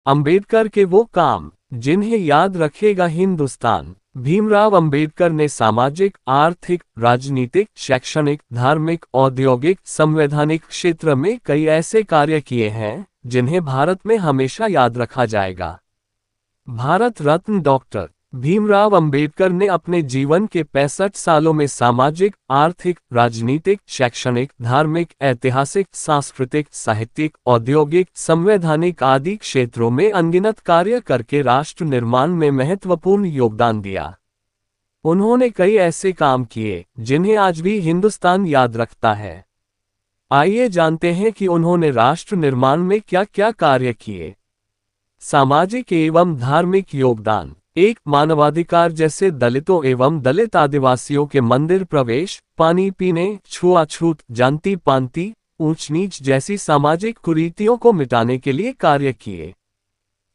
अंबेडकर के वो काम जिन्हें याद रखेगा हिंदुस्तान। भीमराव अंबेडकर ने सामाजिक, आर्थिक, राजनीतिक, शैक्षणिक, धार्मिक, औद्योगिक, संवैधानिक क्षेत्र में कई ऐसे कार्य किए हैं जिन्हें भारत में हमेशा याद रखा जाएगा। भारत रत्न डॉक्टर भीमराव अंबेडकर ने अपने जीवन के 65 सालों में सामाजिक, आर्थिक, राजनीतिक, शैक्षणिक, धार्मिक, ऐतिहासिक, सांस्कृतिक, साहित्यिक, औद्योगिक, संवैधानिक आदि क्षेत्रों में अनगिनत कार्य करके राष्ट्र निर्माण में महत्वपूर्ण योगदान दिया। उन्होंने कई ऐसे काम किए जिन्हें आज भी हिंदुस्तान याद रखता है। आइए जानते हैं कि उन्होंने राष्ट्र निर्माण में क्या क्या कार्य किए। सामाजिक एवं धार्मिक योगदान। एक, मानवाधिकार जैसे दलितों एवं दलित आदिवासियों के मंदिर प्रवेश, पानी पीने, छुआछूत, जाति पांति, ऊंच नीच जैसी सामाजिक कुरीतियों को मिटाने के लिए कार्य किए।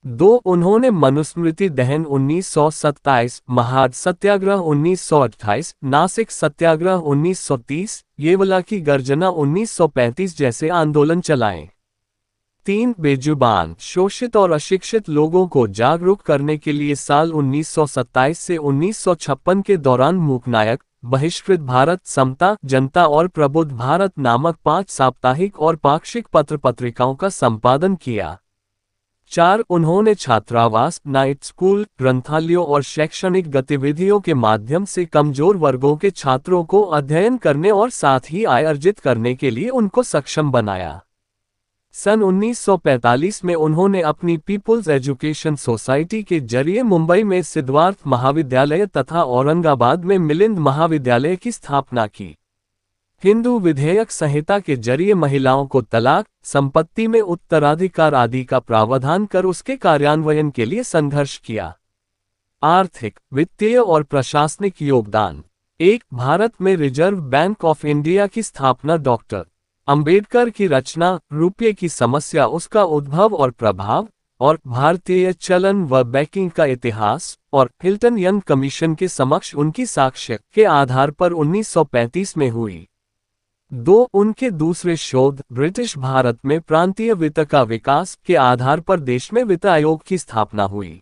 2, उन्होंने मनुस्मृति दहन 1927, महाद सत्याग्रह 1928, नासिक सत्याग्रह 1930, येवला की गर्जना 1935 जैसे आंदोलन चलाए। 3, बेजुबान, शोषित और अशिक्षित लोगों को जागरूक करने के लिए साल 1927 से 1956 के दौरान मूकनायक, बहिष्कृत भारत, समता, जनता और प्रबुद्ध भारत नामक 5 साप्ताहिक और पाक्षिक पत्र पत्रिकाओं का संपादन किया। 4, उन्होंने छात्रावास, नाइट स्कूल, ग्रंथालयों और शैक्षणिक गतिविधियों के माध्यम से कमजोर वर्गों के छात्रों को अध्ययन करने और साथ ही आय अर्जित करने के लिए उनको सक्षम बनाया। सन 1945 में उन्होंने अपनी पीपुल्स एजुकेशन सोसाइटी के जरिए मुंबई में सिद्धार्थ महाविद्यालय तथा औरंगाबाद में मिलिंद महाविद्यालय की स्थापना की। हिंदू विधेयक संहिता के जरिए महिलाओं को तलाक, संपत्ति में उत्तराधिकार आदि का प्रावधान कर उसके कार्यान्वयन के लिए संघर्ष किया। आर्थिक, वित्तीय और प्रशासनिक योगदान। 1, भारत में रिजर्व बैंक ऑफ इंडिया की स्थापना। डॉक्टर अंबेडकर की रचना, रुपये की समस्या, उसका उद्भव और प्रभाव, और भारतीय चलन व बैंकिंग का इतिहास, और हिल्टन यंग कमीशन के समक्ष उनकी साक्ष्य के आधार पर 1935 में हुई। 2, उनके दूसरे शोध, ब्रिटिश भारत में प्रांतीय वित्त का विकास, के आधार पर देश में वित्त आयोग की स्थापना हुई।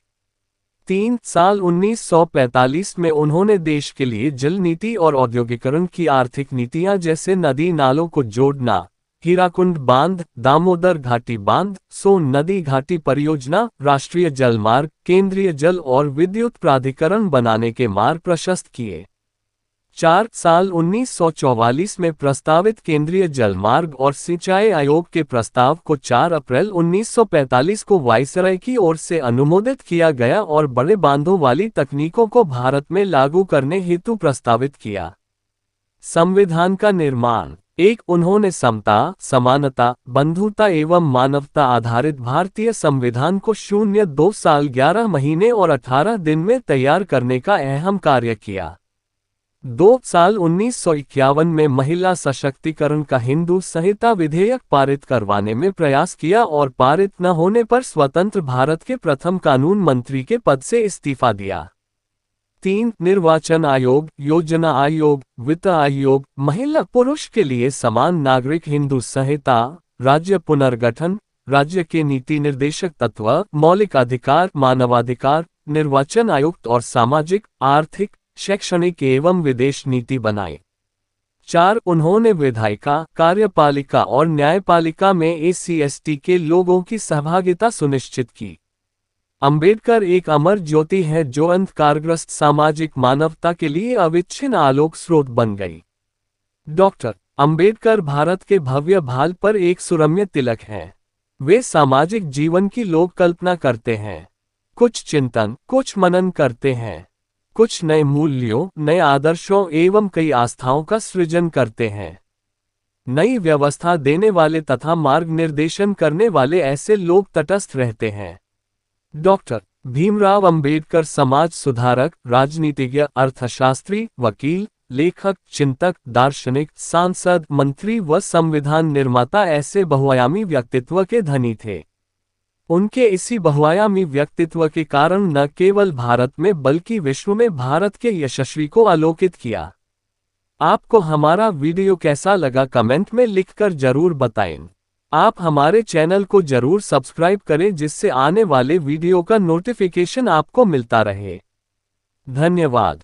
3, साल 1945 में उन्होंने देश के लिए जल नीति और औद्योगिकरण की आर्थिक नीतियां जैसे नदी नालों को जोड़ना, हीराकुंड बांध, दामोदर घाटी बांध, सोन नदी घाटी परियोजना, राष्ट्रीय जल मार्ग, केंद्रीय जल और विद्युत प्राधिकरण बनाने के मार्ग प्रशस्त किए। 4, साल 1944 में प्रस्तावित केंद्रीय जल मार्ग और सिंचाई आयोग के प्रस्ताव को 4 अप्रैल 1945 को वायसराय की ओर से अनुमोदित किया गया और बड़े बांधों वाली तकनीकों को भारत में लागू करने हेतु प्रस्तावित किया। संविधान का निर्माण। 1, उन्होंने समता, समानता, बंधुता एवं मानवता आधारित भारतीय संविधान को 2 साल 11 महीने और 18 दिन में तैयार करने का अहम कार्य किया। 2, साल 1951 में महिला सशक्तिकरण का हिंदू संहिता विधेयक पारित करवाने में प्रयास किया और पारित न होने पर स्वतंत्र भारत के प्रथम कानून मंत्री के पद से इस्तीफा दिया। 3, निर्वाचन आयोग, योजना आयोग, वित्त आयोग, महिला पुरुष के लिए समान नागरिक हिंदू संहिता, राज्य पुनर्गठन, राज्य के नीति निर्देशक तत्व, मौलिक अधिकार, मानवाधिकार, निर्वाचन आयुक्त और सामाजिक, आर्थिक, शैक्षणिक एवं विदेश नीति बनाई। 4, उन्होंने विधायिका, कार्यपालिका और न्यायपालिका में एससी/एसटी के लोगों की सहभागिता सुनिश्चित की। अंबेडकर एक अमर ज्योति है जो अंधकारग्रस्त सामाजिक मानवता के लिए अविच्छिन्न आलोक स्रोत बन गई। डॉक्टर अंबेडकर भारत के भव्य भाल पर एक सुरम्य तिलक हैं। वे सामाजिक जीवन की लोक कल्पना करते हैं, कुछ चिंतन, कुछ मनन करते हैं, कुछ नए मूल्यों, नए आदर्शों एवं कई आस्थाओं का सृजन करते हैं। नई व्यवस्था देने वाले तथा मार्ग निर्देशन करने वाले ऐसे लोग तटस्थ रहते हैं। डॉक्टर भीमराव अंबेडकर समाज सुधारक, राजनीतिज्ञ, अर्थशास्त्री, वकील, लेखक, चिंतक, दार्शनिक, सांसद, मंत्री व संविधान निर्माता ऐसे बहुआयामी व्यक्तित्व के धनी थे। उनके इसी बहुआयामी व्यक्तित्व के कारण न केवल भारत में बल्कि विश्व में भारत के यशस्वी को आलोकित किया। आपको हमारा वीडियो कैसा लगा कमेंट में लिखकर जरूर बताएं। आप हमारे चैनल को जरूर सब्सक्राइब करें जिससे आने वाले वीडियो का नोटिफिकेशन आपको मिलता रहे। धन्यवाद।